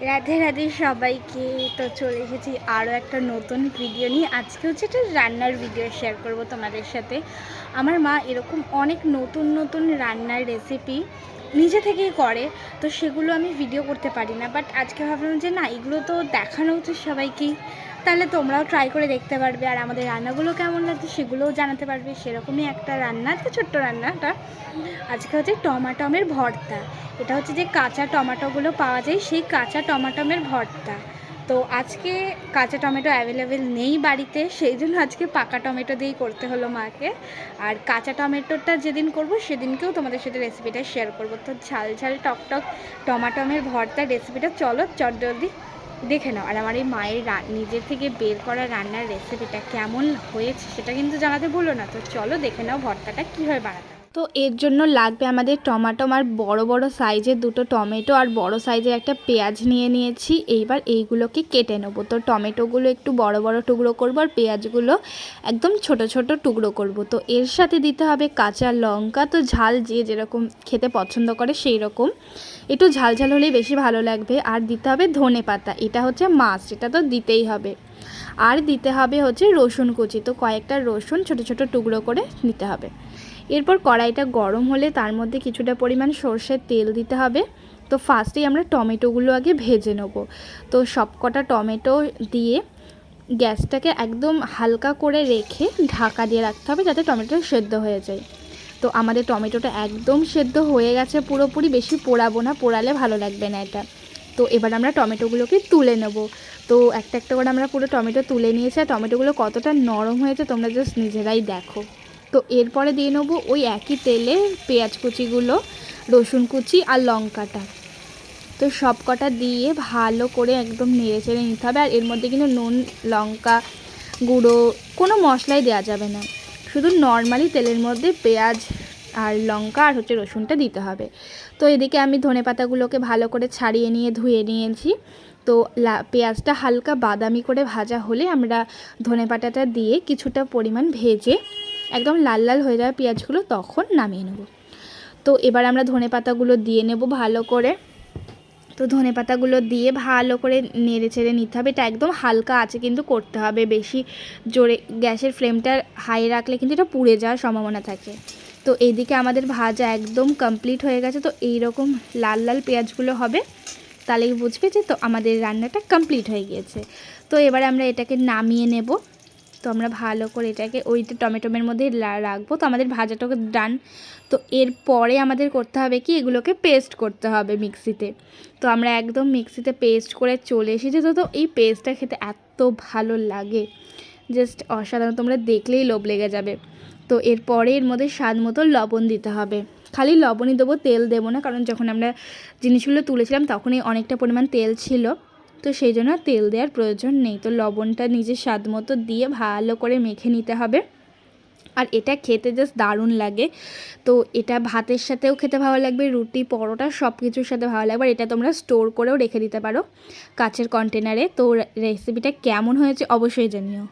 রাধে রাধে সবাইকে। তো চলে এসেছি আরও একটা নতুন ভিডিও নিয়ে। আজকে হচ্ছে একটা রান্নার ভিডিও শেয়ার করব তোমাদের সাথে। আমার মা এরকম অনেক নতুন নতুন রান্নার রেসিপি নিজে থেকেই করে, তো সেগুলো আমি ভিডিও করতে পারি না, বাট আজকে ভাবলাম যে না, এগুলো তো দেখানো উচিত সবাইকেই। তাহলে তোমরাও ট্রাই করে দেখতে পারবে, আর আমাদের রান্নাগুলো কেমন লাগছে সেগুলোও জানাতে পারবে। সেরকমই একটা রান্না, একটা ছোট্ট রান্নাটা আজকে হচ্ছে টমাটমের ভর্তা। এটা হচ্ছে যে কাঁচা টমেটোগুলো পাওয়া যায়, সেই কাঁচা টমাটমের ভর্তা। তো আজকে কাঁচা টমেটো অ্যাভেলেবেল নেই বাড়িতে, সেই জন্য আজকে পাকা টমেটো দিয়েই করতে হলো মাকে। আর কাঁচা টমেটোটা যেদিন করব সেদিনকেও তোমাদের সাথে রেসিপিটা শেয়ার করব। তো ঝাল ঝাল টকটক টমাটমের ভর্তার রেসিপিটা চলো চটজলদি দেখে নাও। আর আমার এই মায়ের নিজের থেকে বের করা রান্নার রেসিপিটা কেমন হয়েছে সেটা কিন্তু জানাতে ভুলো না। তো চলো দেখে নাও ভর্তাটা কীভাবে বানাতে। তো এর জন্য লাগবে আমাদের টমেটো, আর বড় বড় সাইজের দুটো টমেটো আর বড় সাইজের একটা পেঁয়াজ নিয়ে নিয়েছি। এইবার এইগুলোকে কেটে নেবো। তো টমেটোগুলো একটু বড় বড় টুকরো করব, আর পেঁয়াজগুলো একদম ছোট ছোট টুকরো করব। তো এর সাথে দিতে হবে কাঁচা লঙ্কা। তো ঝাল যে যেরকম খেতে পছন্দ করে সেই রকম, একটু ঝাল ঝাল হলেই বেশি ভালো লাগবে। আর দিতে হবে ধনে পাতা, এটা হচ্ছে মাস্ট, এটা তো দিতেই হবে। আর দিতে হবে হচ্ছে রসুন কুচি। তো কয়েকটা রসুন ছোট ছোট টুকরো করে নিতে হবে। এরপর কড়াইটা গরম হলে তার মধ্যে কিছুটা পরিমাণ সর্ষের তেল দিতে হবে। তো ফার্স্টেই আমরা টমেটোগুলো আগে ভেজে নেব। তো সব কটা টমেটো দিয়ে গ্যাসটাকে একদম হালকা করে রেখে ঢাকা দিয়ে রাখতে হবে, যাতে টমেটো সেদ্ধ হয়ে যায়। তো আমাদের টমেটোটা একদম সেদ্ধ হয়ে গেছে পুরোপুরি, বেশি পোড়াবো না, পোড়ালে ভালো লাগবে না এটা। তো এবার আমরা টমেটোগুলোকে তুলে নেব। তো একটা একটা করে আমরা পুরো টমেটো তুলে নিয়েছি। আর টমেটোগুলো কতটা নরম হয়েছে তোমরা জাস্ট নিজেরাই দেখো। তো এরপরে দিয়ে নেবো ওই একই তেলে পেঁয়াজ কুচিগুলো, রসুন কুচি আর লঙ্কাটা। তো সব কটা দিয়ে ভালো করে একদম নেড়ে চেড়ে নিতে হবে। আর এর মধ্যে কিন্তু নুন, লঙ্কা গুঁড়ো কোনো মশলাই দেওয়া যাবে না, শুধু নর্মালি তেলের মধ্যে পেঁয়াজ আর লঙ্কা আর হচ্ছে রসুনটা দিতে হবে। তো এদিকে আমি ধনেপাতাগুলোকে ভালো করে ছাড়িয়ে নিয়ে ধুয়ে নিয়েছি। তো পেঁয়াজটা হালকা বাদামি করে ভাজা হলে আমরা ধনেপাতাটা দিয়ে কিছুটা পরিমাণ ভেজে একদম লাল লাল হয়ে যাবে পেঁয়াজগুলো, তখন নামিয়ে নেব। তো এবার আমরা ধনেপাতাগুলো দিয়ে নেব ভালো করে। তো ধনেপাতাগুলো দিয়ে ভালো করে নেড়ে চেড়ে নিতে হবে। এটা একদম হালকা আছে কিন্তু করতে হবে, বেশি জোরে গ্যাসের ফ্লেমটা হাই রাখলে কিন্তু এটা পুড়ে যাওয়ার সম্ভাবনা থাকে। তো এইদিকে আমাদের ভাজা একদম কমপ্লিট হয়ে গেছে। তো এইরকম লাল লাল পেঁয়াজগুলো হবে, তাহলেই বুঝবে যে তো আমাদের রান্নাটা কমপ্লিট হয়ে গিয়েছে। তো এবারে আমরা এটাকে নামিয়ে নেব। তো আমরা ভালো করে এটাকে ওই টমেটোমের মধ্যে রাখবো। তো আমাদের ভাজাটাকে ডান। তো এরপরে আমাদের করতে হবে কি, এগুলোকে পেস্ট করতে হবে মিক্সিতে। তো আমরা একদম মিক্সিতে পেস্ট করে চলে এসেছি। তো এই পেস্টটা খেতে এত ভালো লাগে, জাস্ট অসাধারণ, তোমরা দেখলেই লোভ লেগে যাবে। তো এরপরে এর মধ্যে স্বাদ মতো লবণ দিতে হবে। খালি লবণই দেবো, তেল দেবো না, কারণ যখন আমরা জিনিসগুলো তুলেছিলাম তখনই অনেকটা পরিমাণ তেল ছিল, তো সেই জন্য তেল দেওয়ার প্রয়োজন নেই। তো লবণটা নিজের স্বাদ মতো দিয়ে ভালো করে মেখে নিতে হবে। আর এটা খেতে জাস্ট দারুণ লাগে। তো এটা ভাতের সাথেও খেতে ভালো লাগবে, রুটি, পরোটা সব কিছুর সাথে ভালো লাগবে। আর এটা তোমরা স্টোর করেও রেখে দিতে পারো কাচের কন্টেনারে। তো রেসিপিটা কেমন হয়েছে অবশ্যই জানিও।